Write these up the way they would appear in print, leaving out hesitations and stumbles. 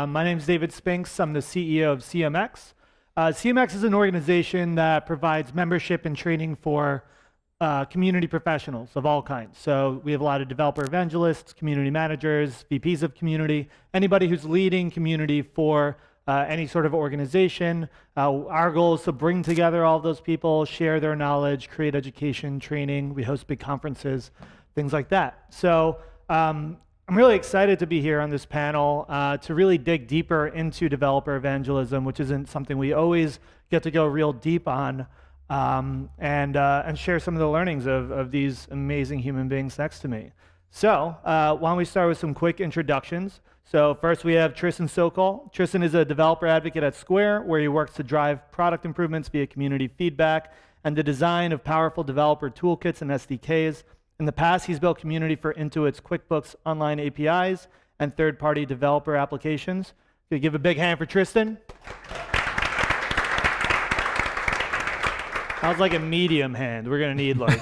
My name is David Spinks. I'm the CEO of CMX. CMX is an organization that provides membership and training for community professionals of all kinds. So we have a lot of developer evangelists, community managers, VPs of community, anybody who's leading community for any sort of organization. Our goal is to bring together all of those people, share their knowledge, create education, training. We host big conferences, things like that. So I'm really excited to be here on this panel to really dig deeper into developer evangelism, which isn't something we always get to go real deep on, and share some of the learnings of these amazing human beings next to me. So why don't we start with some quick introductions. So first we have Tristan Sokol. Tristan is a developer advocate at Square, where he works to drive product improvements via community feedback and the design of powerful developer toolkits and SDKs. In the past, he's built community for Intuit's QuickBooks Online APIs and third-party developer applications. Can you give a big hand for Tristan? That was like a medium hand. We're going to need like,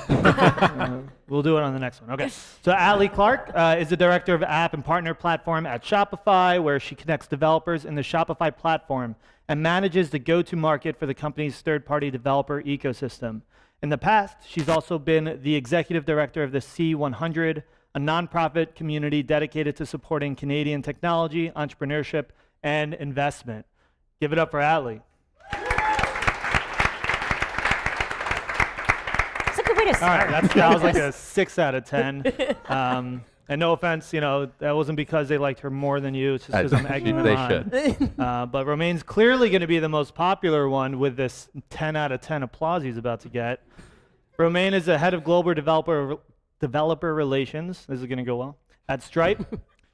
we'll do it on the next one. Okay. So Atlee Clark is the director of app and partner platform at Shopify, where she connects developers in the Shopify platform and manages the go-to-market for the company's third-party developer ecosystem. In the past, she's also been the executive director of the C100, a nonprofit community dedicated to supporting Canadian technology, entrepreneurship, and investment. Give it up for Atlee. That's a good way to start. All right, that was like a 6 out of 10. And no offense, that wasn't because they liked her more than you. It's just because I'm egging them on. They should. But Romain's clearly going to be the most popular one with this 10 out of 10 applause he's about to get. Romain is the head of global developer relations. This is going to go well. At Stripe,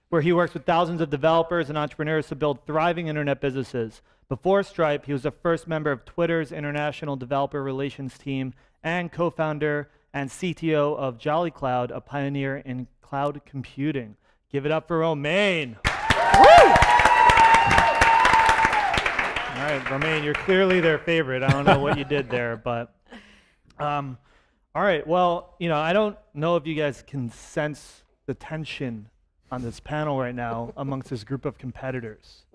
where he works with thousands of developers and entrepreneurs to build thriving internet businesses. Before Stripe, he was the first member of Twitter's international developer relations team and co-founder and CTO of Jolly Cloud, a pioneer in cloud computing. Give it up for Romain. All right, Romain, you're clearly their favorite. I don't know what you did there, but all right. Well, I don't know if you guys can sense the tension on this panel right now amongst this group of competitors.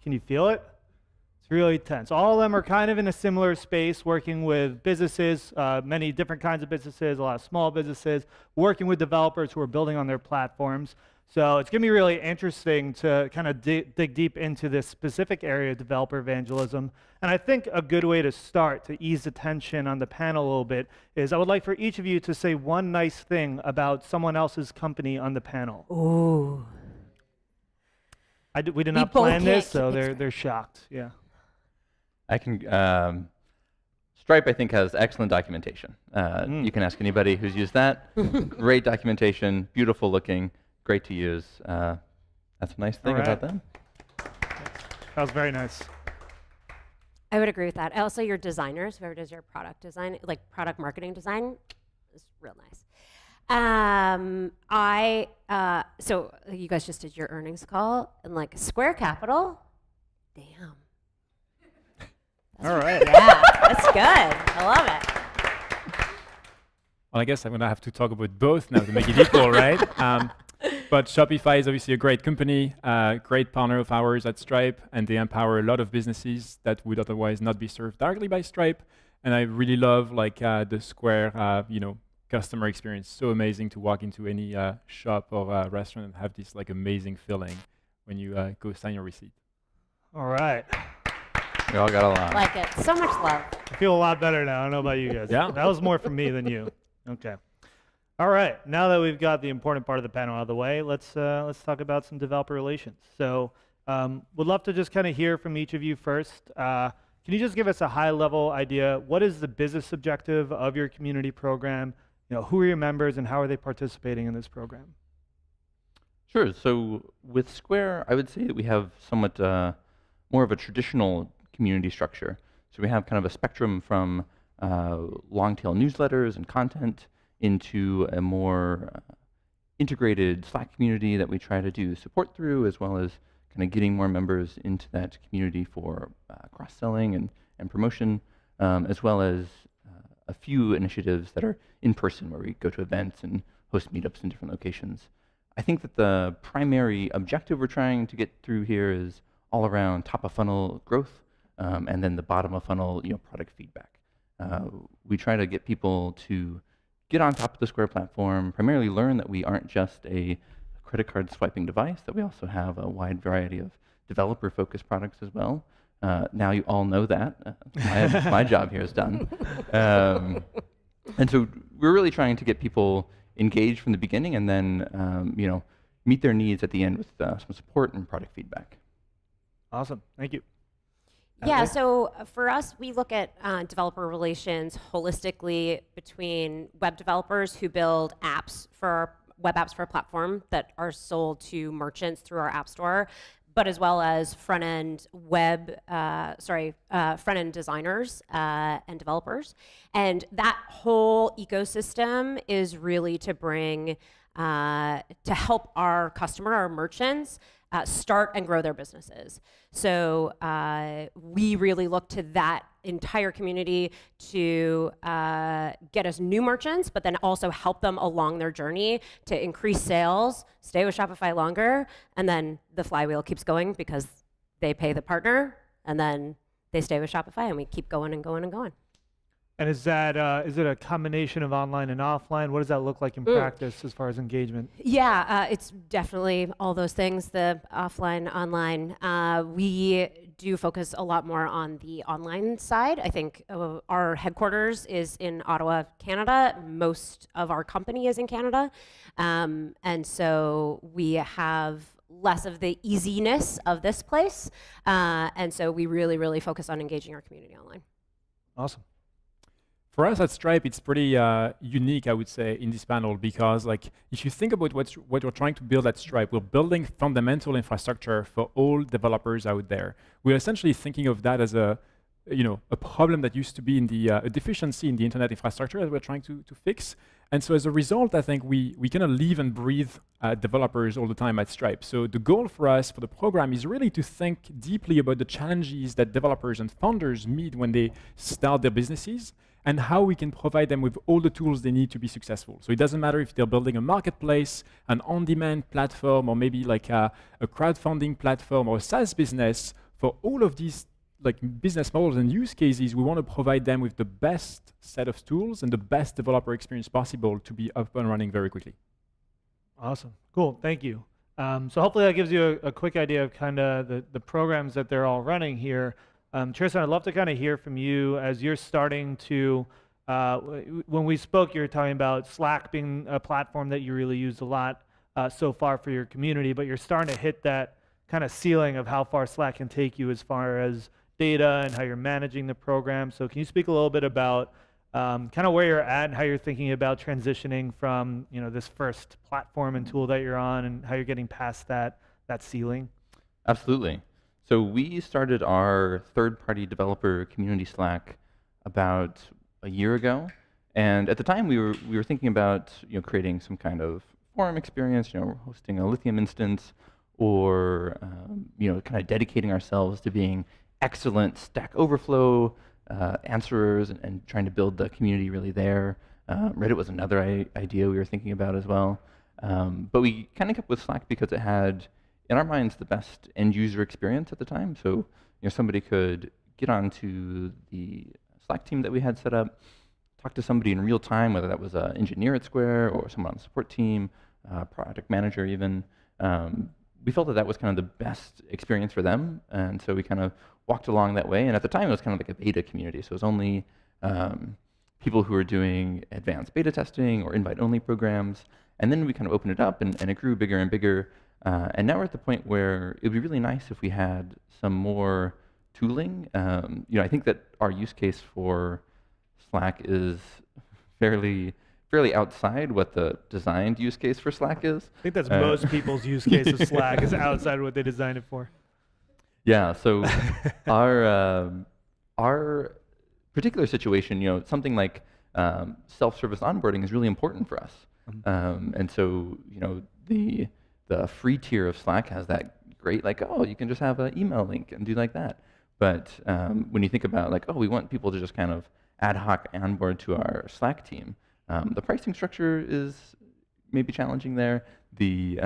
Can you feel it? It's really tense. All of them are kind of in a similar space, working with businesses, many different kinds of businesses, a lot of small businesses, working with developers who are building on their platforms. So it's going to be really interesting to kind of dig deep into this specific area of developer evangelism. And I think a good way to start to ease the tension on the panel a little bit is I would like for each of you to say one nice thing about someone else's company on the panel. Ooh. We did not plan this, so they're shocked. Yeah. I can. Stripe, I think, has excellent documentation. You can ask anybody who's used that. Great documentation, beautiful looking, great to use. That's a nice thing about them. That was very nice. I would agree with that. Also, your designers, whoever does your product design, like product marketing design, is real nice. So you guys just did your earnings call, and like Square Capital, damn. All right. Yeah, that's good. I love it. Well, I guess I'm going to have to talk about both now to make it equal, right? But Shopify is obviously a great company, great partner of ours at Stripe, and they empower a lot of businesses that would otherwise not be served directly by Stripe. And I really love the Square, customer experience. So amazing to walk into any shop or restaurant and have this amazing feeling when you go sign your receipt. All right. We all got along. Like it. So much love. I feel a lot better now. I don't know about you guys. Yeah. That was more from me than you. Okay. All right. Now that we've got the important part of the panel out of the way, let's talk about some developer relations. So would love to just kind of hear from each of you first. Can you just give us a high-level idea? What is the business objective of your community program? Who are your members and how are they participating in this program? Sure. So with Square, I would say that we have somewhat more of a traditional community structure. So we have kind of a spectrum from long-tail newsletters and content into a more integrated Slack community that we try to do support through, as well as kind of getting more members into that community for cross-selling and promotion, as well as a few initiatives that are in person, where we go to events and host meetups in different locations. I think that the primary objective we're trying to get through here is all around top of funnel growth, and then the bottom of funnel, product feedback. We try to get people to get on top of the Square platform, primarily learn that we aren't just a credit card swiping device, that we also have a wide variety of developer-focused products as well. Now you all know that. My job here is done. And so we're really trying to get people engaged from the beginning and then meet their needs at the end with some support and product feedback. Awesome. Thank you. Yeah, Atlee? so for us, we look at developer relations holistically between web developers who build web apps for a platform that are sold to merchants through our app store, but as well as front-end front-end designers and developers. And that whole ecosystem is really to bring, to help our merchants, start and grow their businesses. So we really look to that entire community to get us new merchants, but then also help them along their journey to increase sales, stay with Shopify longer, and then the flywheel keeps going because they pay the partner, and then they stay with Shopify, and we keep going and going and going. And is it a combination of online and offline? What does that look like in practice as far as engagement? Yeah, it's definitely all those things, the offline, online. We do focus a lot more on the online side. I think our headquarters is in Ottawa, Canada. Most of our company is in Canada. And so we have less of the easiness of this place. And so we really, really focus on engaging our community online. Awesome. For us at Stripe, it's pretty unique, I would say, in this panel because, if you think about what we're trying to build at Stripe, we're building fundamental infrastructure for all developers out there. We're essentially thinking of that as a problem that used to be in a deficiency in the internet infrastructure that we're trying to fix. And so as a result, I think we kind of live and breathe developers all the time at Stripe. So the goal for us for the program is really to think deeply about the challenges that developers and founders meet when they start their businesses, and how we can provide them with all the tools they need to be successful. So it doesn't matter if they're building a marketplace, an on-demand platform, or maybe like a crowdfunding platform or a SaaS business. For all of these business models and use cases, we want to provide them with the best set of tools and the best developer experience possible to be up and running very quickly. Awesome. Cool. Thank you. So hopefully that gives you a quick idea of kind of the programs that they're all running here. Tristan, I'd love to kind of hear from you as you're starting to, when we spoke, you were talking about Slack being a platform that you really use a lot so far for your community, but you're starting to hit that kind of ceiling of how far Slack can take you as far as data and how you're managing the program. So can you speak a little bit about kind of where you're at and how you're thinking about transitioning from this first platform and tool that you're on and how you're getting past that ceiling? Absolutely. So we started our third-party developer community Slack about a year ago, and at the time we were thinking about creating some kind of forum experience, hosting a Lithium instance, or kind of dedicating ourselves to being excellent Stack Overflow answerers and trying to build the community really there. Reddit was another idea we were thinking about as well, but we kind of kept with Slack because it had, in our minds, the best end user experience at the time. So somebody could get onto the Slack team that we had set up, talk to somebody in real time, whether that was an engineer at Square or someone on the support team, product manager even. We felt that was kind of the best experience for them, and so we kind of walked along that way. And at the time, it was kind of like a beta community, so it was only people who were doing advanced beta testing or invite-only programs. And then we kind of opened it up, and it grew bigger and bigger. And now we're at the point where it would be really nice if we had some more tooling. I think that our use case for Slack is fairly outside what the designed use case for Slack is. I think that's most people's use case of Slack is outside what they designed it for. Yeah, so our particular situation, something like self-service onboarding is really important for us. And so, the free tier of Slack has that great, you can just have an email link and do like that. But when you think about we want people to just kind of ad hoc onboard to our Slack team, the pricing structure is maybe challenging there. the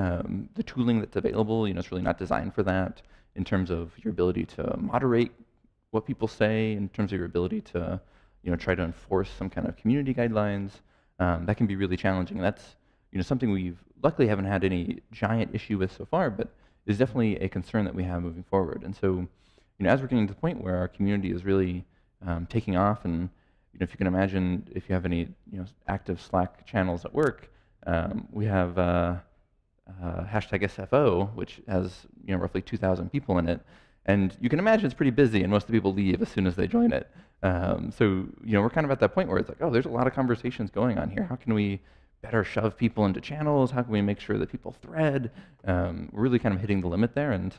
tooling that's available, it's really not designed for that in terms of your ability to moderate what people say, in terms of your ability to, try to enforce some kind of community guidelines. That can be really challenging. And that's, something we've luckily haven't had any giant issue with so far, but is definitely a concern that we have moving forward. And so, as we're getting to the point where our community is really taking off, and if you can imagine, if you have any active Slack channels at work, we have hashtag SFO, which has roughly 2,000 people in it, and you can imagine it's pretty busy, and most of the people leave as soon as they join it. So we're kind of at that point where it's like, oh, there's a lot of conversations going on here. How can we better shove people into channels? How can we make sure that people thread? We're really kind of hitting the limit there. And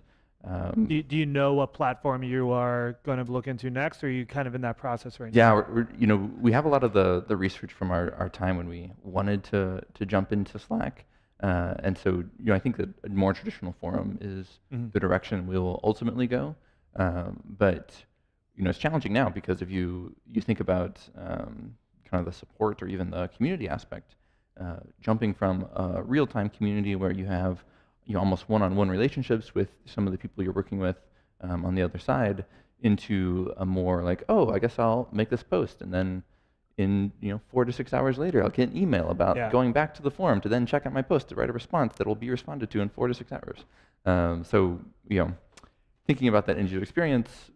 do you know what platform you are going to look into next, or are you kind of in that process right now? Yeah, we have a lot of the research from our time when we wanted to jump into Slack. And so, I think that a more traditional forum is the direction we'll ultimately go. But, it's challenging now because if you think about kind of the support or even the community aspect, jumping from a real-time community where you have almost one-on-one relationships with some of the people you're working with on the other side, into a more like, oh, I guess I'll make this post, and then in 4 to 6 hours later, I'll get an email about going back to the forum to then check out my post to write a response that will be responded to in 4 to 6 hours. So thinking about that end-user experience,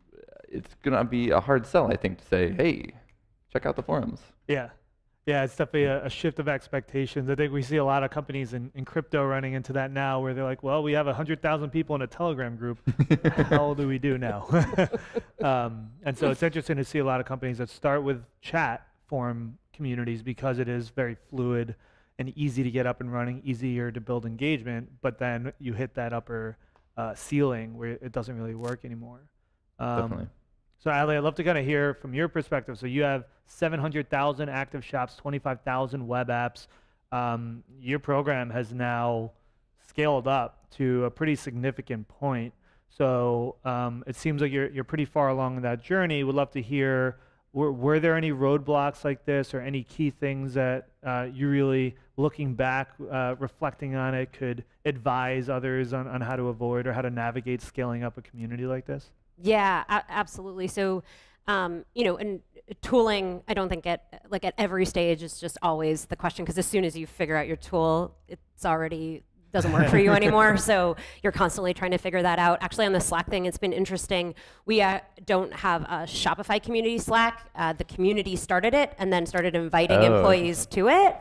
it's gonna be a hard sell, I think, to say, hey, check out the forums. Yeah, it's definitely a shift of expectations. I think we see a lot of companies in crypto running into that now, where they're like, well, we have 100,000 people in a Telegram group. What the hell do we do now? And so it's interesting to see a lot of companies that start with chat forum communities because it is very fluid and easy to get up and running, easier to build engagement, but then you hit that upper ceiling where it doesn't really work anymore. Definitely. So Atlee, I'd love to kind of hear from your perspective. So you have 700,000 active shops, 25,000 web apps. Your program has now scaled up to a pretty significant point. So it seems like you're pretty far along in that journey. Would love to hear, were there any roadblocks like this, or any key things that you really, looking back, reflecting on it, could advise others on how to avoid or how to navigate scaling up a community like this? Yeah, absolutely. So, and tooling, I don't think at every stage is just always the question, because as soon as you figure out your tool, it's already doesn't work for you anymore. So you're constantly trying to figure that out. Actually, on the Slack thing, it's been interesting. We don't have a Shopify community Slack. The community started it and then started inviting employees to it.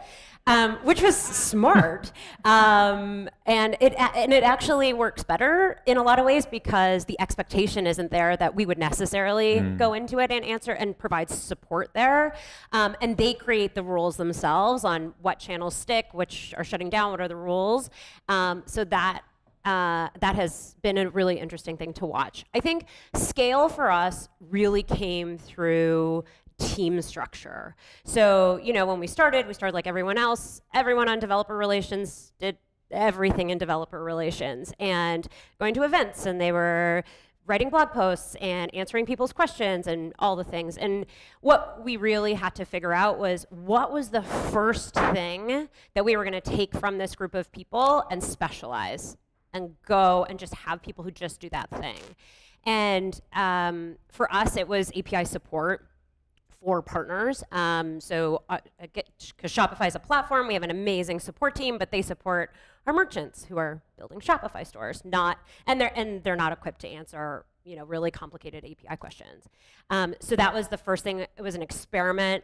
Which was smart, and it actually works better in a lot of ways, because the expectation isn't there that we would necessarily go into it and answer and provide support there, and they create the rules themselves on what channels stick, which are shutting down, what are the rules, so that has been a really interesting thing to watch. I think scale for us really came through team structure. So, when we started like everyone else. Everyone on developer relations did everything in developer relations, and going to events, and they were writing blog posts and answering people's questions and all the things. And what we really had to figure out was, what was the first thing that we were going to take from this group of people and specialize and go and just have people who just do that thing. And for us, it was API support for partners. So because Shopify is a platform, we have an amazing support team, but they support our merchants who are building Shopify stores, and they're not equipped to answer really complicated API questions. So that was the first thing. It was an experiment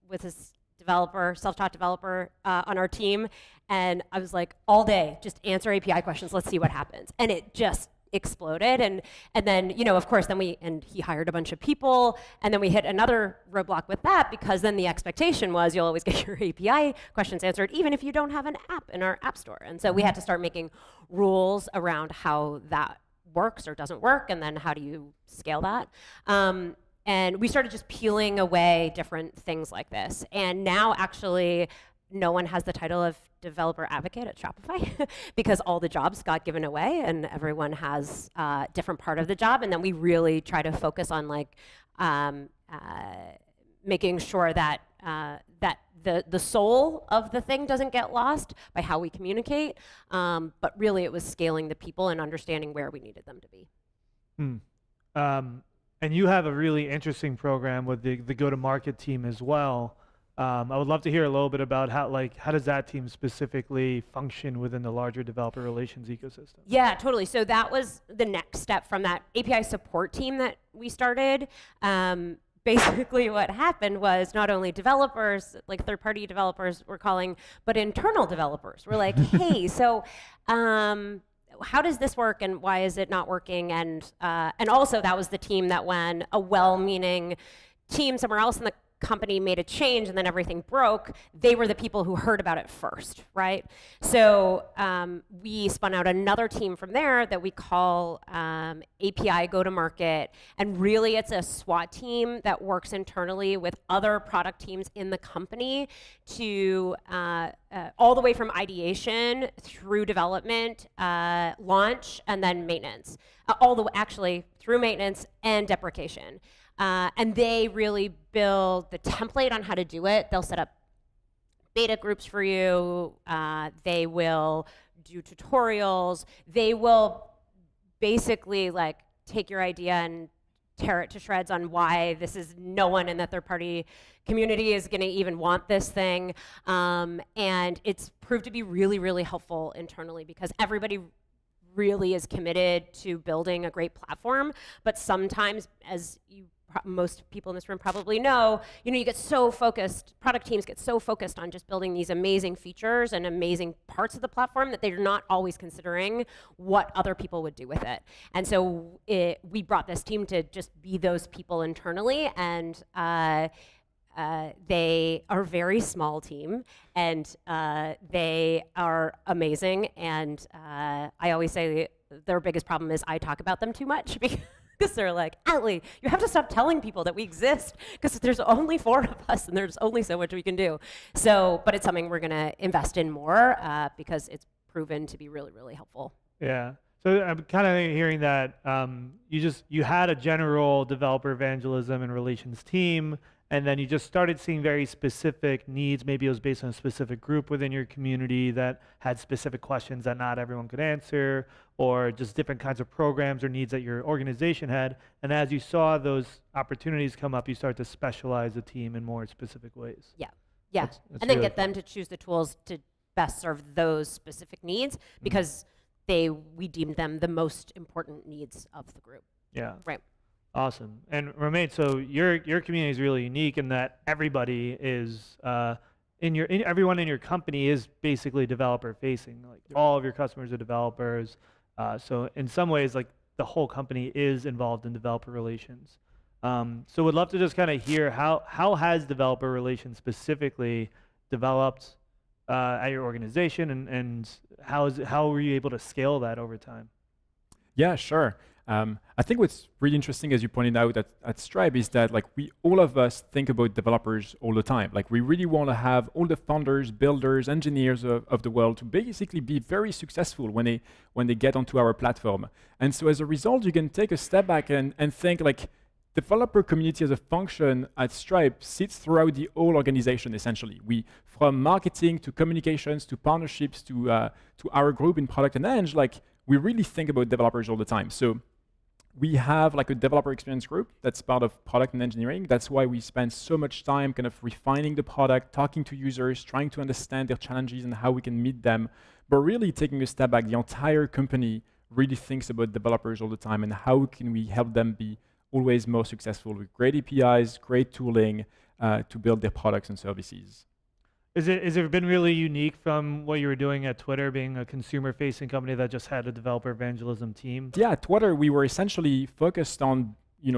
with this self-taught developer on our team, and I was like, all day, just answer API questions, let's see what happens. And it just exploded, and then of course he hired a bunch of people, and then we hit another roadblock with that, because then the expectation was you'll always get your API questions answered even if you don't have an app in our app store. And so we had to start making rules around how that works or doesn't work, and then how do you scale that. And we started just peeling away different things like this, and now actually no one has the title of developer advocate at Shopify because all the jobs got given away, and everyone has a different part of the job. And then we really try to focus on making sure that that the soul of the thing doesn't get lost by how we communicate, but really it was scaling the people and understanding where we needed them to be. And you have a really interesting program with the go-to-market team as well. I would love to hear a little bit about how does that team specifically function within the larger developer relations ecosystem? Yeah, totally. So that was the next step from that API support team that we started. Basically what happened was not only developers, like third-party developers were calling, but internal developers were like, hey, so how does this work and why is it not working? And also that was the team that when a well-meaning team somewhere else in the company made a change and then everything broke, they were the people who heard about it first, right? So we spun out another team from there that we call API go-to-market, and really it's a SWAT team that works internally with other product teams in the company to all the way from ideation through development, launch, and then maintenance. Actually through maintenance and deprecation. And they really build the template on how to do it. They'll set up beta groups for you. They will do tutorials. They will basically like take your idea and tear it to shreds on why no one in the third-party community is going to even want this thing. And it's proved to be really, really helpful internally because everybody really is committed to building a great platform. But sometimes, as most people in this room probably know, you get so focused, product teams get so focused on just building these amazing features and amazing parts of the platform that they're not always considering what other people would do with it. And so we brought this team to just be those people internally, and they are a very small team, and they are amazing. And I always say their biggest problem is I talk about them too much because they're like, Atlee, you have to stop telling people that we exist because there's only 4 of us and there's only so much we can do. So, but it's something we're going to invest in more because it's proven to be really, really helpful. Yeah. So I'm kind of hearing that you had a general developer evangelism and relations team, and then you just started seeing very specific needs. Maybe it was based on a specific group within your community that had specific questions that not everyone could answer, or just different kinds of programs or needs that your organization had. And as you saw those opportunities come up, you start to specialize the team in more specific ways. Yeah. That's And then really get them to choose the tools to best serve those specific needs because we deemed them the most important needs of the group. Yeah. Right. Awesome. And Romain, so your community is really unique in that everybody is everyone in your company is basically developer facing. Like all of your customers are developers. So in some ways, like the whole company is involved in developer relations. So would love to just kind of hear how has developer relations specifically developed at your organization, and how were you able to scale that over time? Yeah, sure. I think what's really interesting, as you pointed out at Stripe, is that like all of us think about developers all the time. Like we really want to have all the founders, builders, engineers of the world to basically be very successful when they get onto our platform. And so as a result, you can take a step back and think like developer community as a function at Stripe sits throughout the whole organization essentially. From marketing to communications to partnerships to our group in product and eng, like we really think about developers all the time. So we have like a developer experience group that's part of product and engineering. That's why we spend so much time kind of refining the product, talking to users, trying to understand their challenges and how we can meet them. But really taking a step back, the entire company really thinks about developers all the time and how can we help them be always more successful with great APIs, great tooling to build their products and services. Has it been really unique from what you were doing at Twitter, being a consumer-facing company that just had a developer evangelism team? Yeah, at Twitter, we were essentially focused on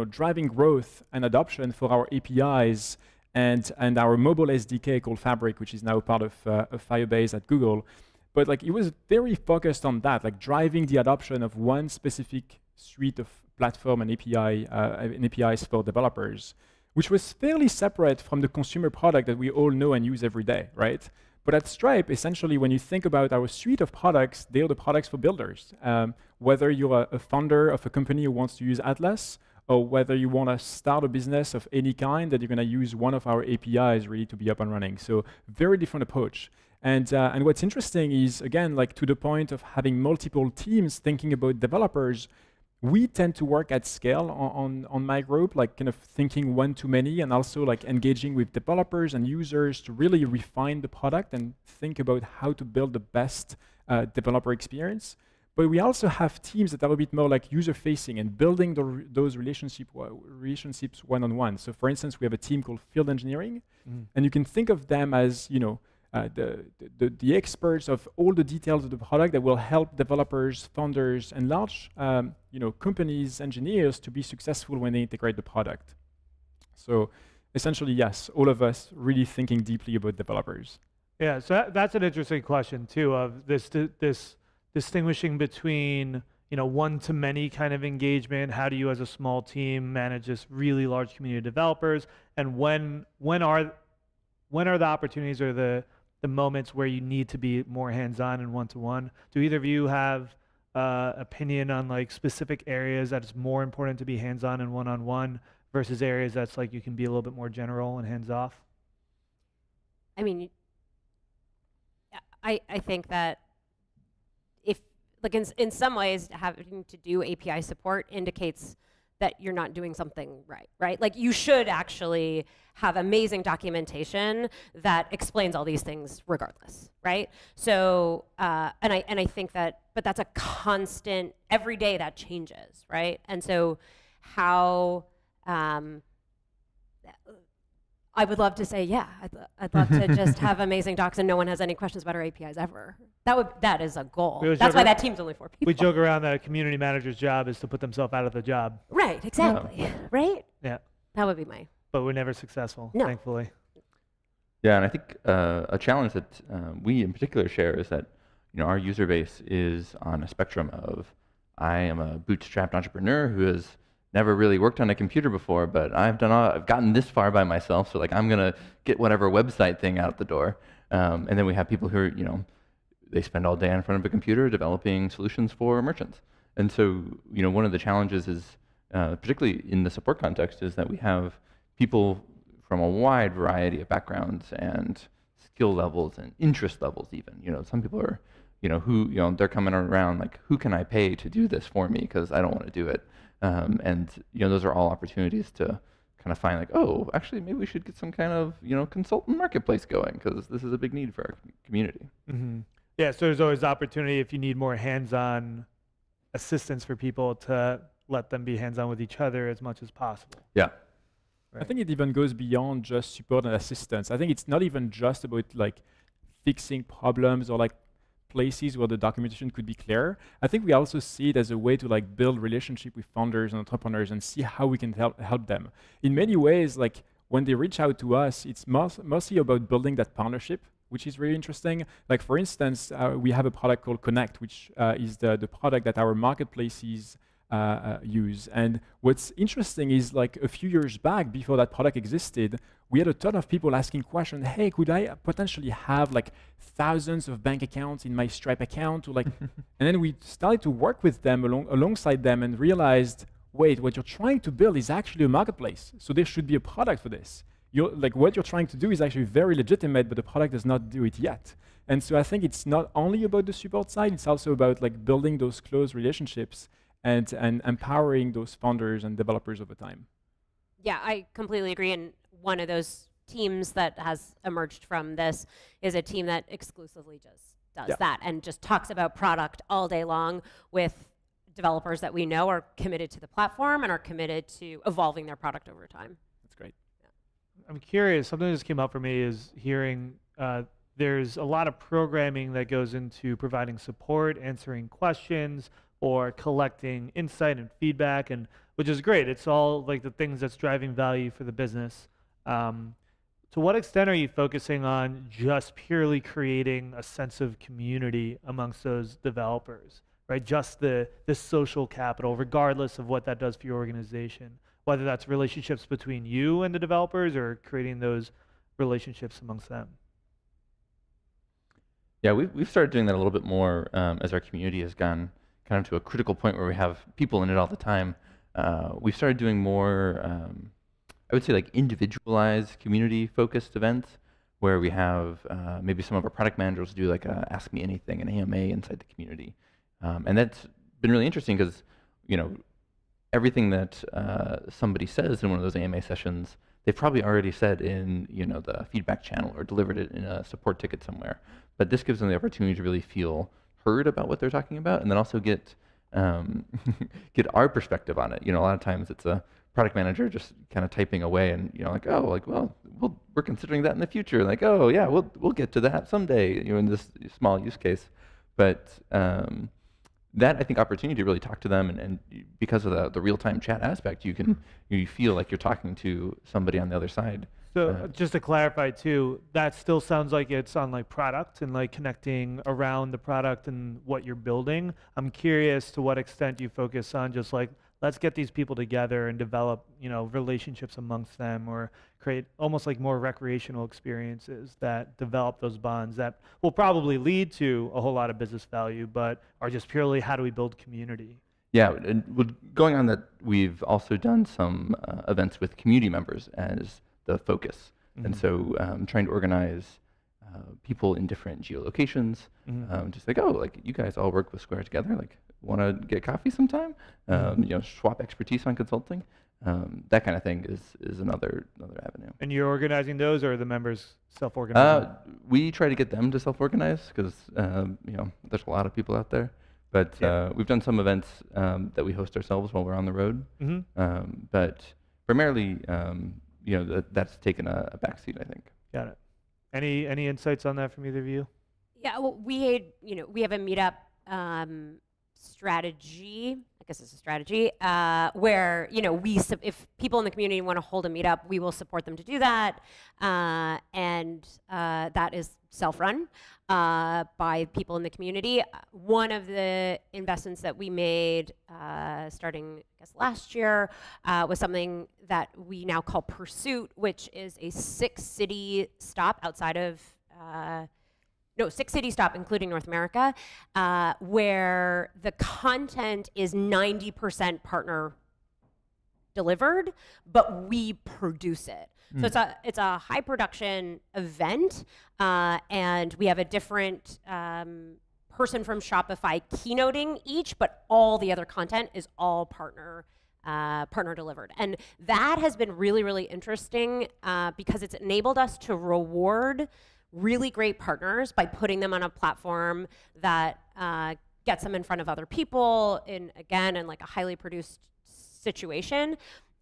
driving growth and adoption for our APIs and our mobile SDK called Fabric, which is now part of Firebase at Google. But like it was very focused on that, like driving the adoption of one specific suite of platform and APIs for developers, which was fairly separate from the consumer product that we all know and use every day, right? But at Stripe, essentially, when you think about our suite of products, they are the products for builders. Whether you're a founder of a company who wants to use Atlas, or whether you want to start a business of any kind, that you're going to use one of our APIs really to be up and running. So very different approach. And what's interesting is, again, like to the point of having multiple teams thinking about developers, we tend to work at scale on my group, like kind of thinking one to many, and also like engaging with developers and users to really refine the product and think about how to build the best developer experience. But we also have teams that are a bit more like user-facing and building those relationships one-on-one. So for instance, we have a team called Field Engineering, and you can think of them as, the experts of all the details of the product that will help developers, founders, and large companies, engineers to be successful when they integrate the product. So essentially, yes, all of us really thinking deeply about developers. Yeah, so that's an interesting question too, of this distinguishing between one-to-many kind of engagement. How do you, as a small team, manage this really large community of developers, and when are the opportunities or the moments where you need to be more hands-on and one-to-one? Do either of you have opinion on like specific areas that it's more important to be hands-on and one-on-one versus areas that's like you can be a little bit more general and hands-off? I mean, I think that if, like in some ways, having to do API support indicates that you're not doing something right? Like you should actually have amazing documentation that explains all these things regardless, right? So, and I think that, but that's a constant, every day that changes, right? And so how, I would love to say, yeah, I'd love to just have amazing docs and no one has any questions about our APIs ever. That is a goal. That's why that team's only 4 people. We joke around that a community manager's job is to put themselves out of the job. Right, exactly. Yeah. Right? Yeah. That would be my. But we're never successful, No. thankfully. Yeah, and I think a challenge that we in particular share is that our user base is on a spectrum of, I am a bootstrapped entrepreneur who has never really worked on a computer before, but I've gotten this far by myself, so like I'm gonna get whatever website thing out the door. And then we have people who are, they spend all day in front of a computer developing solutions for merchants. And so, one of the challenges is, particularly in the support context, is that we have people from a wide variety of backgrounds and skill levels and interest levels even. Some people are, they're coming around like, who can I pay to do this for me? Because I don't want to do it. And those are all opportunities to kind of find like, oh, actually, maybe we should get some kind of consultant marketplace going because this is a big need for our community. Mm-hmm. Yeah, so there's always opportunity if you need more hands-on assistance for people to let them be hands-on with each other as much as possible. Yeah. Right. I think it even goes beyond just support and assistance. I think it's not even just about like fixing problems or like places where the documentation could be clear. I think we also see it as a way to like build relationship with founders and entrepreneurs and see how we can help them. In many ways, like when they reach out to us, it's mostly about building that partnership, which is really interesting. Like for instance, we have a product called Connect, which is the product that our marketplaces use. And what's interesting is like a few years back, before that product existed, we had a ton of people asking questions, hey, could I potentially have like thousands of bank accounts in my Stripe account? Or like, and then we started to work with them alongside them and realized, wait, what you're trying to build is actually a marketplace. So there should be a product for this. What you're trying to do is actually very legitimate, but the product does not do it yet. And so I think it's not only about the support side, it's also about like building those close relationships and empowering those founders and developers over time. Yeah, I completely agree. And one of those teams that has emerged from this is a team that exclusively just does that and just talks about product all day long with developers that we know are committed to the platform and are committed to evolving their product over time. That's great. I'm curious, something that just came up for me is hearing there's a lot of programming that goes into providing support, answering questions, or collecting insight and feedback, and which is great. It's all like the things that's driving value for the business. To what extent are you focusing on just purely creating a sense of community amongst those developers, right? Just the social capital, regardless of what that does for your organization, whether that's relationships between you and the developers or creating those relationships amongst them. Yeah, we've started doing that a little bit more as our community has gone kind of to a critical point where we have people in it all the time. we've started doing more, I would say like individualized community-focused events where we have maybe some of our product managers do like a Ask Me Anything, an AMA inside the community. And that's been really interesting because, you know, everything that somebody says in one of those AMA sessions, they've probably already said in, you know, the feedback channel or delivered it in a support ticket somewhere. But this gives them the opportunity to really feel heard about what they're talking about, and then also get get our perspective on it. You know, a lot of times it's a product manager just kind of typing away, and you know, like, oh, like, well, we're considering that in the future. Like, oh, yeah, we'll get to that someday. You know, in this small use case, but that I think opportunity to really talk to them, and because of the real-time chat aspect, you feel like you're talking to somebody on the other side. So just to clarify too, that still sounds like it's on like product and like connecting around the product and what you're building. I'm curious to what extent you focus on just like, let's get these people together and develop, you know, relationships amongst them, or create almost like more recreational experiences that develop those bonds that will probably lead to a whole lot of business value, but are just purely how do we build community? Yeah, and going on that, we've also done some events with community members as the focus. And so trying to organize people in different geolocations, just like, oh, like you guys all work with Square together, like want to get coffee sometime? You know, swap expertise on consulting. That kind of thing is another avenue. And you're organizing those, or are the members self-organizing? We try to get them to self-organize because you know, there's a lot of people out there. But we've done some events that we host ourselves while we're on the road. But primarily, you know, that's taken a backseat, I think. Got it. Any insights on that from either of you? Yeah, well, we have a meetup strategy. I guess it's a strategy where, you know, if people in the community want to hold a meetup, we will support them to do that, and that is self-run by people in the community. One of the investments that we made starting, I guess, last year was something that we now call Pursuit, which is a 6-city stop outside of 6-city stop, including North America, where the content is 90% partner delivered, but we produce it. So it's a high production event, and we have a different person from Shopify keynoting each, but all the other content is all partner delivered. And that has been really, really interesting because it's enabled us to reward really great partners by putting them on a platform that gets them in front of other people in like a highly produced situation.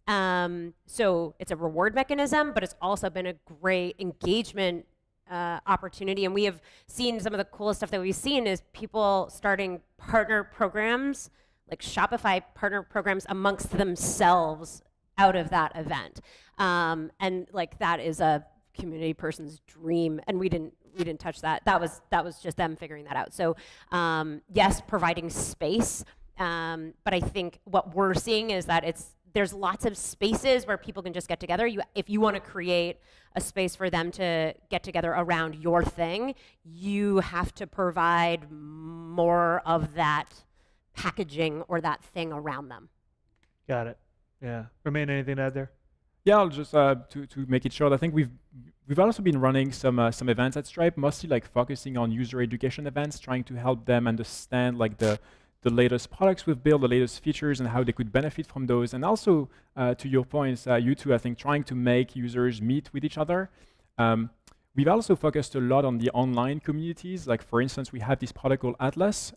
So it's a reward mechanism, but it's also been a great engagement opportunity. And we have seen some of the coolest stuff that we've seen is people starting partner programs, like Shopify partner programs amongst themselves out of that event. And like that is a community person's dream, and we didn't touch that. That was just them figuring that out. So yes, providing space, but I think what we're seeing is that there's lots of spaces where people can just get together. If you want to create a space for them to get together around your thing, you have to provide more of that packaging or that thing around them. Got it. Yeah. Romain, anything to add there? Yeah, I'll just to make it short. I think we've also been running some events at Stripe, mostly like focusing on user education events, trying to help them understand like the latest products we've built, the latest features, and how they could benefit from those. And also, to your points, you two, I think, trying to make users meet with each other. We've also focused a lot on the online communities. Like, for instance, we have this product called Atlas,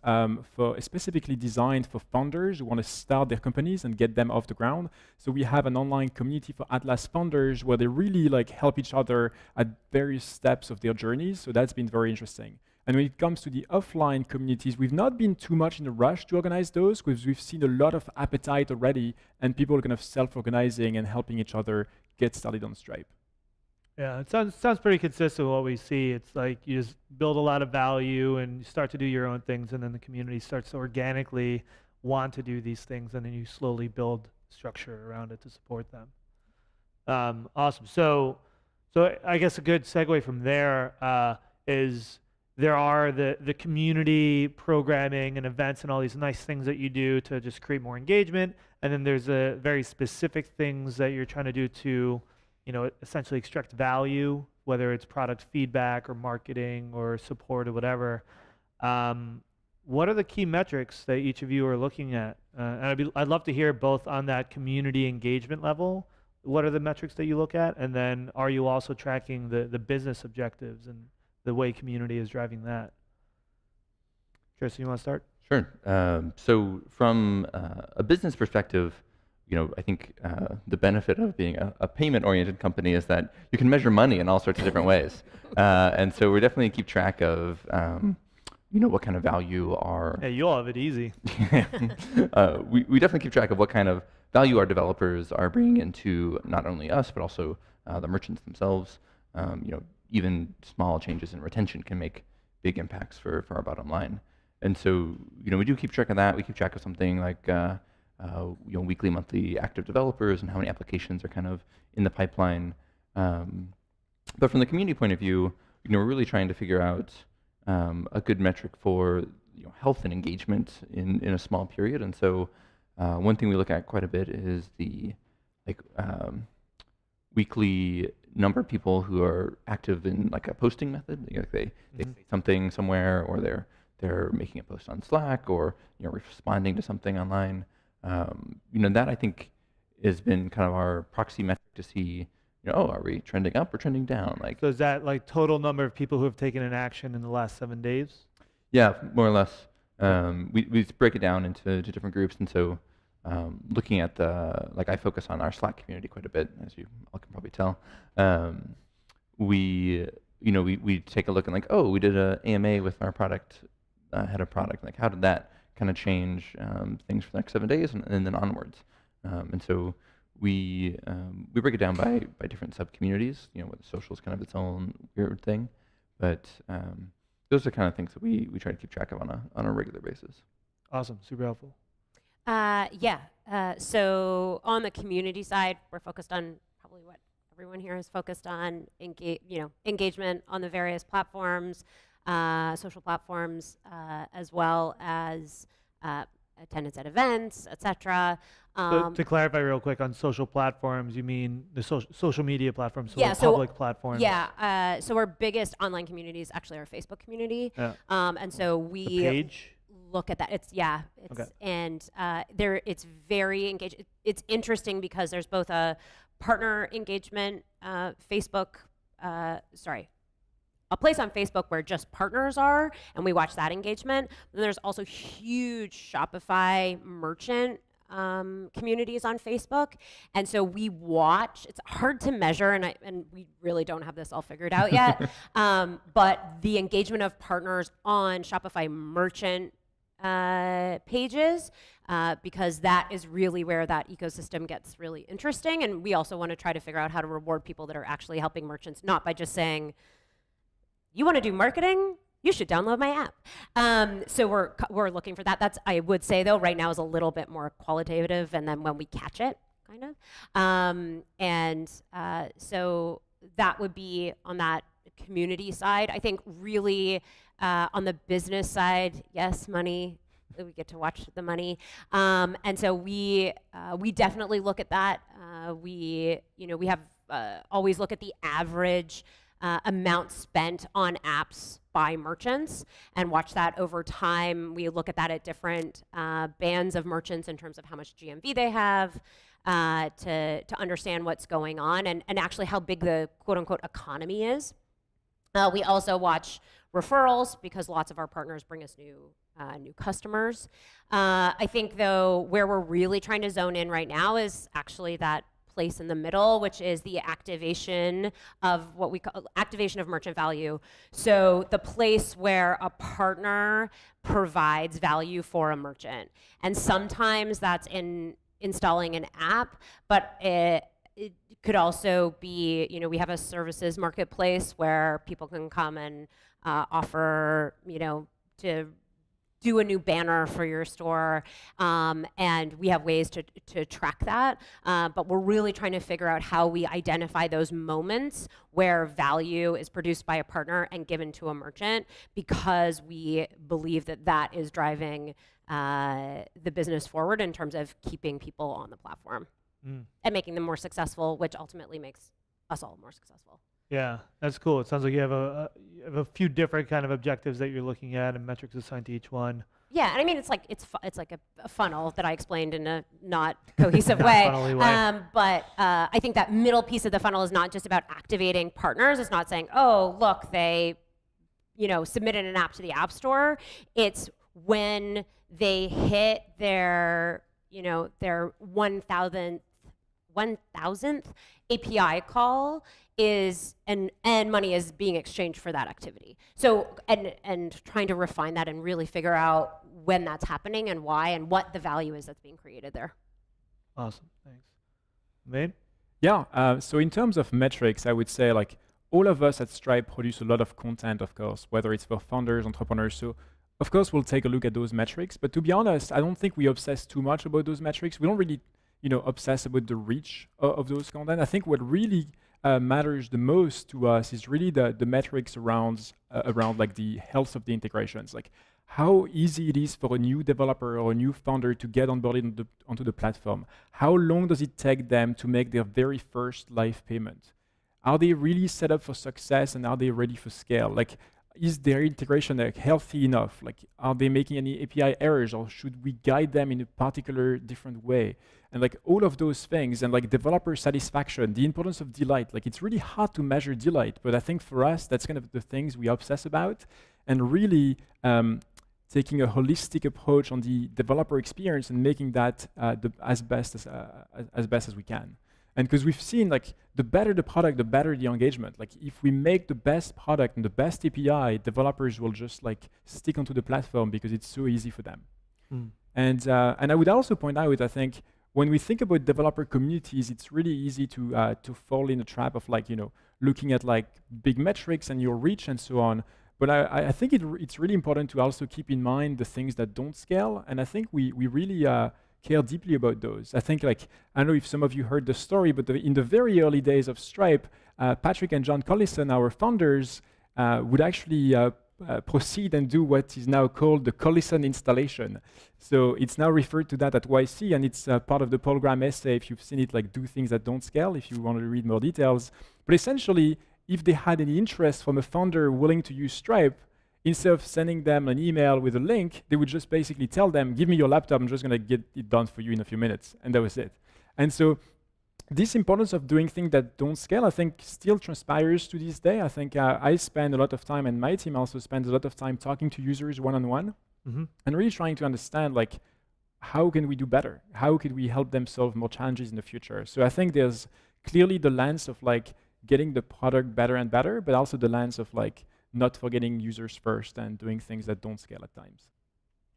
specifically designed for founders who want to start their companies and get them off the ground. So we have an online community for Atlas founders where they really like help each other at various steps of their journeys. So that's been very interesting. And when it comes to the offline communities, we've not been too much in a rush to organize those because we've seen a lot of appetite already and people are kind of self-organizing and helping each other get started on Stripe. Yeah, it sounds pretty consistent with what we see. It's like you just build a lot of value and you start to do your own things, and then the community starts to organically want to do these things, and then you slowly build structure around it to support them. Awesome. So I guess a good segue from there is there are the community programming and events and all these nice things that you do to just create more engagement. And then there's a very specific things that you're trying to do to, essentially extract value, whether it's product feedback or marketing or support or whatever. What are the key metrics that each of you are looking at? And I'd love to hear both on that community engagement level. What are the metrics that you look at? And then are you also tracking the business objectives and the way community is driving that? Tristan, you want to start? Sure. So from a business perspective, I think the benefit of being a payment-oriented company is that you can measure money in all sorts of different ways. And so we definitely keep track of, what kind of value our... Yeah, you all have it easy. We definitely keep track of what kind of value our developers are bringing into not only us, but also the merchants themselves. Even small changes in retention can make big impacts for our bottom line. And so, we do keep track of that. We keep track of something like, weekly, monthly active developers and how many applications are kind of in the pipeline. But from the community point of view, we're really trying to figure out a good metric for health and engagement in a small period. And so, one thing we look at quite a bit is the weekly number of people who are active in like a posting method. They say something somewhere, or they're making a post on Slack, or responding to something online. That I think has been kind of our proxy metric to see, are we trending up or trending down? So is that like total number of people who have taken an action in the last 7 days? Yeah, more or less. We break it down into different groups, and so looking at I focus on our Slack community quite a bit, as you all can probably tell. We take a look and we did a AMA with our product head of product. How did that kind of change things for the next 7 days and then onwards? And so we break it down by different sub communities. Social is kind of its own weird thing, but those are kind of things that we try to keep track of on a regular basis. Awesome, super helpful. So on the community side, we're focused on probably what everyone here is focused on: engagement on the various platforms, social platforms, as well as attendance at events, etc. So to clarify real quick, on social platforms, you mean the social media platforms, the so public platforms? Yeah. So our biggest online community is actually our Facebook community, and so we the page. Look at that. Okay. And it's very engaged. It's interesting because there's both a partner engagement Facebook, a place on Facebook where just partners are, and we watch that engagement. Then there's also huge Shopify merchant communities on Facebook, and so we watch. It's hard to measure, and we really don't have this all figured out yet. But the engagement of partners on Shopify merchant pages, because that is really where that ecosystem gets really interesting. And we also want to try to figure out how to reward people that are actually helping merchants, not by just saying, you want to do marketing? You should download my app. So we're looking for that. That's, I would say though, right now is a little bit more qualitative, and then when we catch it, kind of. So that would be on that community side. I think really on the business side, yes, money. We get to watch the money, and so we definitely look at that. We have always look at the average amount spent on apps by merchants and watch that over time. We look at that at different bands of merchants in terms of how much GMV they have, to understand what's going on and actually how big the quote unquote economy is. We also watch referrals because lots of our partners bring us new customers. I think though where we're really trying to zone in right now is actually that place in the middle, which is the activation of what we call activation of merchant value. So the place where a partner provides value for a merchant. And sometimes that's in installing an app, but it could also be, we have a services marketplace where people can come and offer, to do a new banner for your store, and we have ways to track that. But we're really trying to figure out how we identify those moments where value is produced by a partner and given to a merchant, because we believe that that is driving the business forward in terms of keeping people on the platform and making them more successful, which ultimately makes us all more successful. Yeah, that's cool. It sounds like you have a few different kind of objectives that you're looking at and metrics assigned to each one. Yeah, and I mean, it's like a funnel that I explained in a not cohesive Not way. funnel-y way. But I think that middle piece of the funnel is not just about activating partners. It's not saying, oh, look, they, submitted an app to the App Store. It's when they hit their 1,000th API call and money is being exchanged for that activity. So and trying to refine that and really figure out when that's happening and why and what the value is that's being created there. Awesome, thanks. Romain? Yeah, so in terms of metrics, I would say like all of us at Stripe produce a lot of content, of course, whether it's for founders, entrepreneurs. So of course, we'll take a look at those metrics. But to be honest, I don't think we obsess too much about those metrics. We don't really obsess about the reach of those content. I think what really matters the most to us is really the metrics around like the health of the integrations, like how easy it is for a new developer or a new founder to get onboarded onto the platform. How long does it take them to make their very first live payment? Are they really set up for success, and are they ready for scale? Like, is their integration healthy enough? Like, are they making any API errors, or should we guide them in a particular different way? And like all of those things, and like developer satisfaction, the importance of delight. Like, it's really hard to measure delight, but I think for us, that's kind of the things we obsess about, and really taking a holistic approach on the developer experience and making that as best as we can. And because we've seen, like, the better the product, the better the engagement. Like, if we make the best product and the best API, developers will just like stick onto the platform because it's so easy for them. And I would also point out, I think, when we think about developer communities, it's really easy to fall in the trap of like, looking at like big metrics and your reach and so on. But I think it's really important to also keep in mind the things that don't scale. And I think we really care deeply about those. I think, like, I don't know if some of you heard the story, but in the very early days of Stripe, Patrick and John Collison, our founders, would actually proceed and do what is now called the Collison installation. So it's now referred to that at YC, and it's part of the program essay. If you've seen it, like, do things that don't scale, if you want to read more details. But essentially, if they had any interest from a founder willing to use Stripe, instead of sending them an email with a link, they would just basically tell them, give me your laptop, I'm just going to get it done for you in a few minutes. And that was it. And so this importance of doing things that don't scale, I think, still transpires to this day. I think I spend a lot of time, and my team also spends a lot of time talking to users one-on-one, and really trying to understand, like, how can we do better? How could we help them solve more challenges in the future? So I think there's clearly the lens of, like, getting the product better and better, but also the lens of, like, not forgetting users first and doing things that don't scale at times.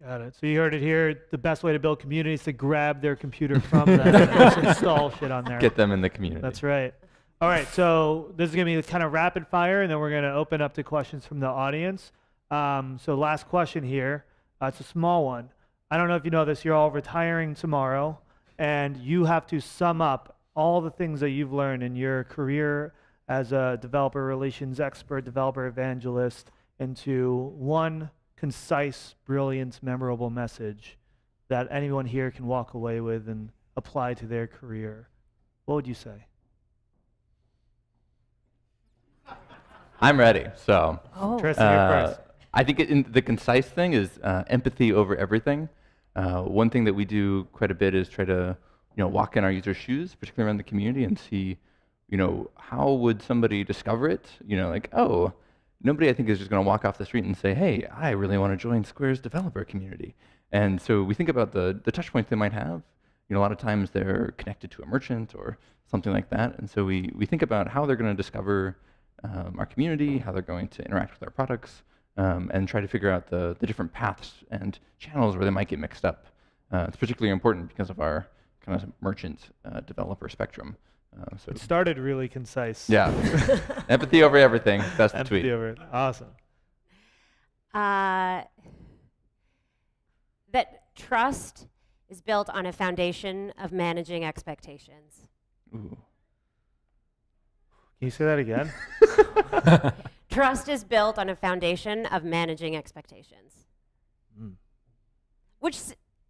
Got it. So you heard it here. The best way to build community is to grab their computer from them and just install shit on there. Get them in the community. That's right. All right. So this is going to be kind of rapid fire, and then we're going to open up to questions from the audience. So last question here. It's a small one. I don't know if you know this. You're all retiring tomorrow, and you have to sum up all the things that you've learned in your career as a developer relations expert, developer evangelist, into one concise, brilliant, memorable message that anyone here can walk away with and apply to their career. What would you say? I'm ready. So, Tristan, you're first. I think the concise thing is empathy over everything. One thing that we do quite a bit is try to, walk in our users' shoes, particularly around the community, and see, how would somebody discover it? Like, oh, nobody, I think, is just going to walk off the street and say, hey, I really want to join Square's developer community. And so we think about the touch points they might have. A lot of times they're connected to a merchant or something like that. And so we think about how they're going to discover our community, how they're going to interact with our products, and try to figure out the different paths and channels where they might get mixed up. It's particularly important because of our kind of merchant developer spectrum. So It started really concise. yeah, empathy over everything. That's the Empathy tweet. over it. Awesome. trust is built on a foundation of managing expectations. Ooh. Can you say that again? Trust is built on a foundation of managing expectations. Which,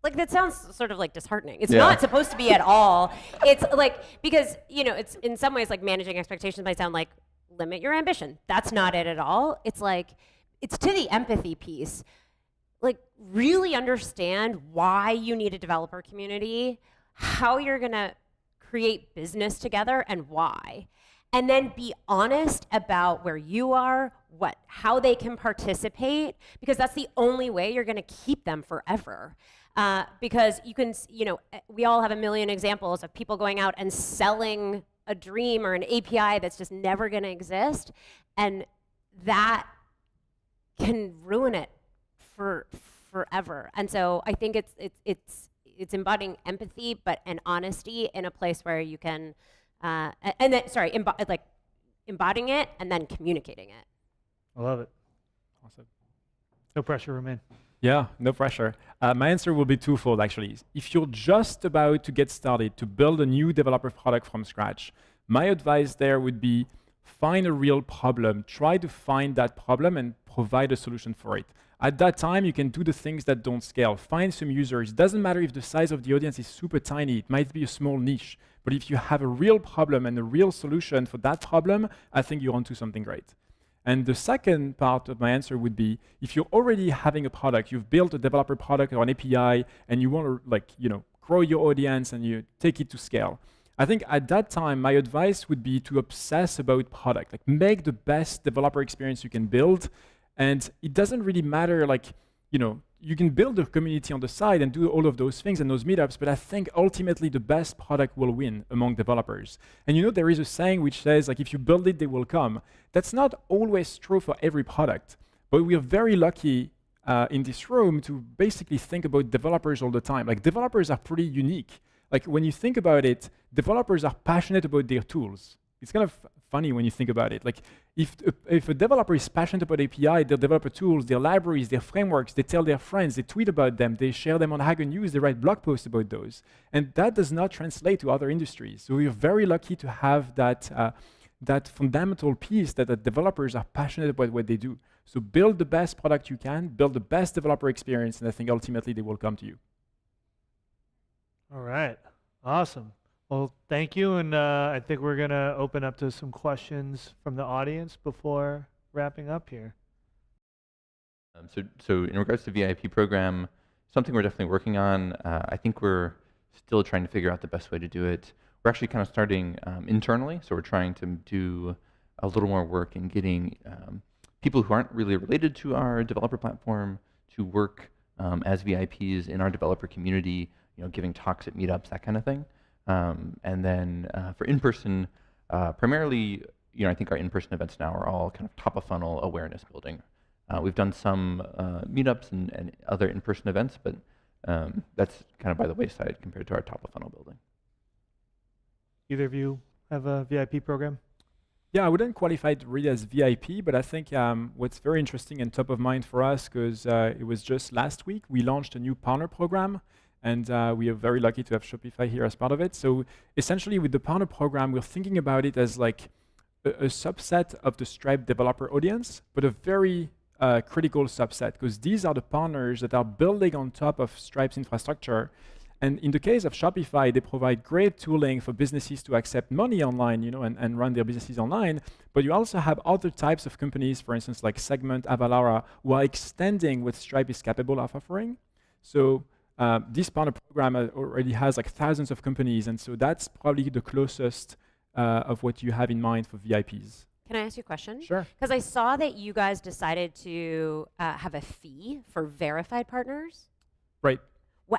like, that sounds sort of like disheartening. It's not supposed to be at all. It's like, because, you know, it's in some ways like managing expectations might sound like limit your ambition. That's not it at all. It's like, it's to the empathy piece. Like, really understand why you need a developer community, how you're gonna create business together, and why. And then be honest about where you are, how they can participate, because that's the only way you're gonna keep them forever. Because you can, you know, we all have a million examples of people going out and selling a dream or an API that's just never gonna exist, and that can ruin it for forever. And so I think it's embodying empathy, but and honesty in a place where you can, and then embodying it and then communicating it. I love it. Awesome. No pressure, Romain. Yeah, no pressure. My answer will be twofold, actually. If you're just about to get started to build a new developer product from scratch, my advice there would be find a real problem, try to find that problem and provide a solution for it. At that time, you can do the things that don't scale. Find some users. It doesn't matter if the size of the audience is super tiny. It might be a small niche. But if you have a real problem and a real solution for that problem, I think you're onto something great. And the second part of my answer would be, if you're already having a product, you've built a developer product or an API, and you want to grow your audience and you take it to scale. I think at that time, my advice would be to obsess about product, like make the best developer experience you can build. And it doesn't really matter, you can build a community on the side and do all of those things and those meetups, but I think ultimately the best product will win among developers. And there is a saying which says, if you build it, they will come. That's not always true for every product, but we are very lucky in this room to basically think about developers all the time. Developers are pretty unique. When you think about it, developers are passionate about their tools. It's kind of funny when you think about it. If a developer is passionate about API, their developer tools, their libraries, their frameworks, they tell their friends, they tweet about them, they share them on Hacker News, they write blog posts about those. And that does not translate to other industries. So we are very lucky to have that fundamental piece that the developers are passionate about what they do. So build the best product you can, build the best developer experience, and I think ultimately they will come to you. All right. Awesome. Well, thank you, and I think we're going to open up to some questions from the audience before wrapping up here. So in regards to VIP program, something we're definitely working on. I think we're still trying to figure out the best way to do it. We're actually kind of starting internally, so we're trying to do a little more work in getting people who aren't really related to our developer platform to work as VIPs in our developer community, giving talks at meetups, that kind of thing. And then for in-person, primarily, I think our in-person events now are all kind of top-of-funnel awareness building. We've done some meetups and other in-person events, but that's kind of by the wayside compared to our top-of-funnel building. Either of you have a VIP program? Yeah, I wouldn't qualify it really as VIP, but I think what's very interesting and top of mind for us, because it was just last week, we launched a new partner program. And we are very lucky to have Shopify here as part of it. So essentially with the partner program, we're thinking about it as a subset of the Stripe developer audience, but a very critical subset, because these are the partners that are building on top of Stripe's infrastructure. And in the case of Shopify, they provide great tooling for businesses to accept money online, and run their businesses online. But you also have other types of companies, for instance, like Segment, Avalara, who are extending what Stripe is capable of offering. So this partner program already has thousands of companies, and so that's probably the closest of what you have in mind for VIPs. Can I ask you a question? Sure. Because I saw that you guys decided to have a fee for verified partners. Right.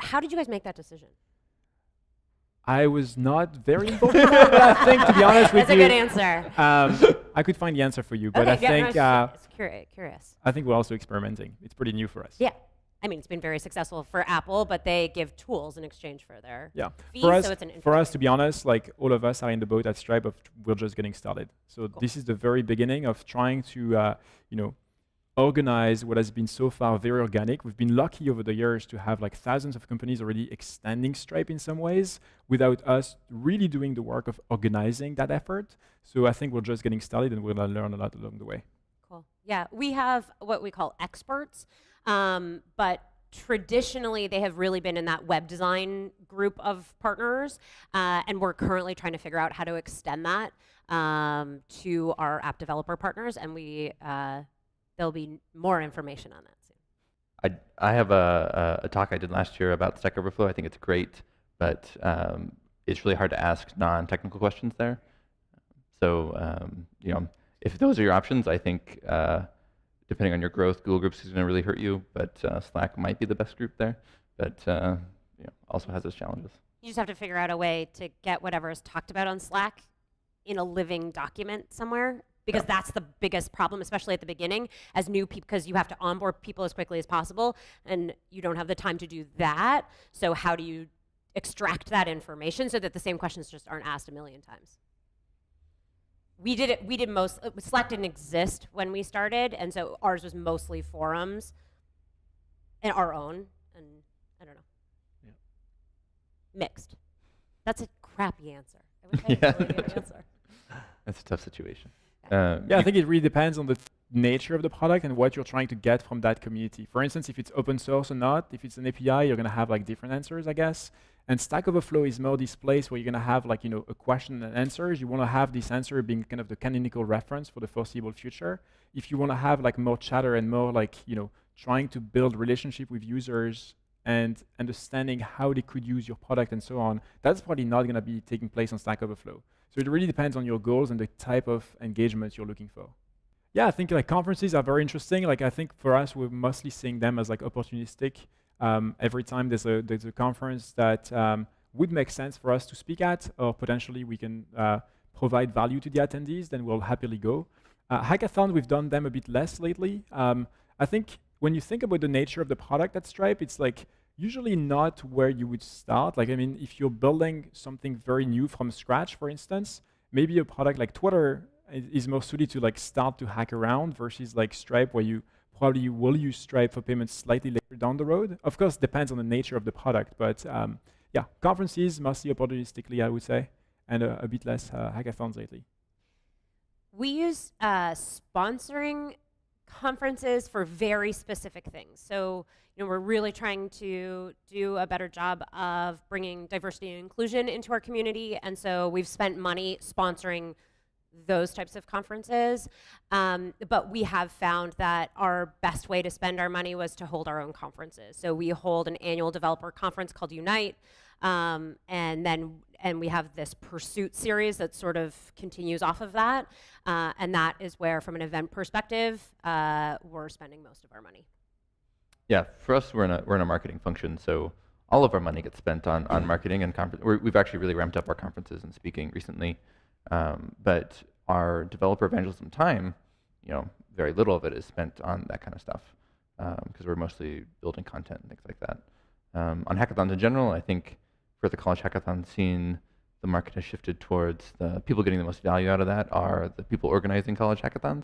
How did you guys make that decision? I was not very involved in that, but I think, to be honest with you, that's a good answer. I could find the answer for you, but okay, I think it's curious. I think we're also experimenting. It's pretty new for us. Yeah. I mean, it's been very successful for Apple, but they give tools in exchange for their fees, so it's an for us, to be honest, all of us are in the boat at Stripe we're just getting started. So Cool. This is the very beginning of trying to, organize what has been so far very organic. We've been lucky over the years to have like thousands of companies already extending Stripe in some ways without us really doing the work of organizing that effort. So I think we're just getting started and we'll learn a lot along the way. Cool. Yeah, we have what we call experts, but traditionally they have really been in that web design group of partners, and we're currently trying to figure out how to extend that to our app developer partners, and there'll be more information on that soon. I have a talk I did last year about Stack Overflow. I think it's great, but it's really hard to ask non-technical questions there. So if those are your options, I think depending on your growth, Google Groups is going to really hurt you, but Slack might be the best group there, but also has its challenges. You just have to figure out a way to get whatever is talked about on Slack in a living document somewhere, because that's the biggest problem, especially at the beginning, as new people, because you have to onboard people as quickly as possible, and you don't have the time to do that. So how do you extract that information so that the same questions just aren't asked a million times? Slack didn't exist when we started, and so ours was mostly forums and our own, and I don't know. Yeah. Mixed. That's a crappy answer. I wish I had a really good answer. That's a tough situation. I think it really depends on the nature of the product and what you're trying to get from that community. For instance, if it's open source or not, if it's an API, you're going to have like different answers, I guess. And Stack Overflow is more this place where you're going to have like, a question and answers. You want to have this answer being kind of the canonical reference for the foreseeable future. If you want to have like more chatter and more like, trying to build relationship with users and understanding how they could use your product and so on, that's probably not going to be taking place on Stack Overflow. So it really depends on your goals and the type of engagement you're looking for. Yeah, I think like conferences are very interesting. Like I think for us, we're mostly seeing them as like opportunistic. Every time there's a conference that would make sense for us to speak at, or potentially we can provide value to the attendees, then we'll happily go. Hackathon, we've done them a bit less lately. I think when you think about the nature of the product at Stripe, it's like usually not where you would start. Like, I mean, if you're building something very new from scratch, for instance, maybe a product like Twitter is more suited to like start to hack around versus like Stripe, where you probably will use Stripe for payments slightly later down the road. Of course, depends on the nature of the product, but yeah, conferences mostly opportunistically, I would say, and a bit less hackathons lately. We use sponsoring conferences for very specific things. So, we're really trying to do a better job of bringing diversity and inclusion into our community, and so we've spent money sponsoring those types of conferences, but we have found that our best way to spend our money was to hold our own conferences. So we hold an annual developer conference called Unite, and we have this Pursuit series that sort of continues off of that, and that is where, from an event perspective, we're spending most of our money. Yeah, for us, we're in a marketing function, so all of our money gets spent on marketing and conference. We've actually really ramped up our conferences and speaking recently. But our developer evangelism time, very little of it is spent on that kind of stuff, because we're mostly building content and things like that. On hackathons in general, I think for the college hackathon scene, the market has shifted towards the people getting the most value out of that are the people organizing college hackathons.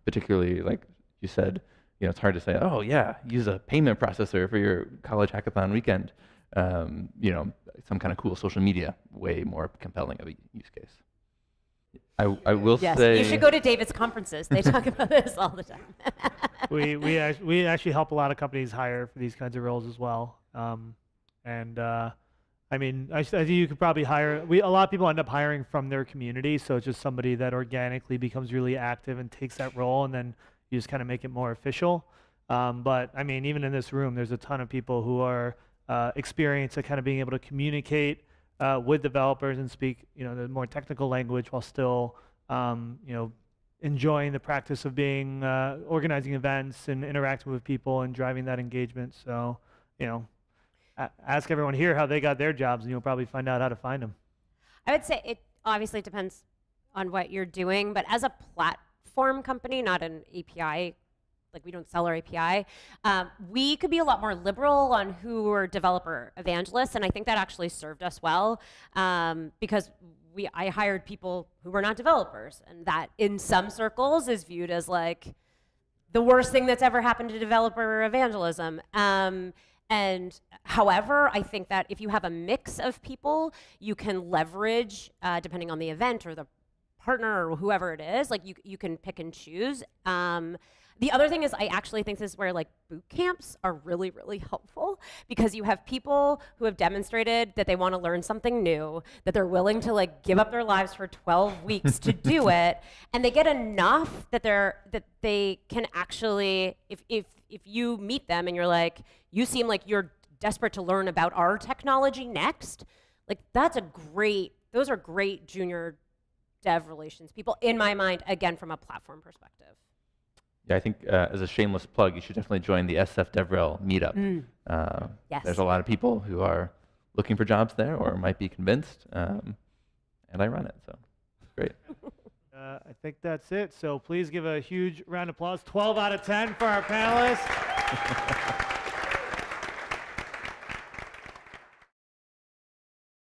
Particularly, like you said, it's hard to say, oh yeah, use a payment processor for your college hackathon weekend. Some kind of cool social media, way more compelling of a use case. I will say... You should go to David's conferences. They talk about this all the time. we actually help a lot of companies hire for these kinds of roles as well. I mean, I think you could probably hire... a lot of people end up hiring from their community, so it's just somebody that organically becomes really active and takes that role, and then you just kind of make it more official. But I mean, even in this room, there's a ton of people who are experienced at kind of being able to communicate with developers and speak, the more technical language while still, enjoying the practice of being organizing events and interacting with people and driving that engagement. So, ask everyone here how they got their jobs, and you'll probably find out how to find them. I would say it obviously depends on what you're doing, but as a platform company, not an API. Like, we don't sell our API. We could be a lot more liberal on who are developer evangelists, and I think that actually served us well, because I hired people who were not developers, and that in some circles is viewed as like the worst thing that's ever happened to developer evangelism. And however, I think that if you have a mix of people, you can leverage, depending on the event or the partner or whoever it is, like you can pick and choose. The other thing is I actually think this is where like boot camps are really, really helpful, because you have people who have demonstrated that they want to learn something new, that they're willing to like give up their lives for 12 weeks to do it, and they get enough that they can actually, if you meet them and you're like, you seem like you're desperate to learn about our technology next, like those are great junior dev relations people in my mind, again, from a platform perspective. Yeah, I think as a shameless plug, you should definitely join the SF DevRel meetup. Yes. There's a lot of people who are looking for jobs there or might be convinced, and I run it, so it's great. I think that's it. So please give a huge round of applause. 12 out of 10 for our panelists.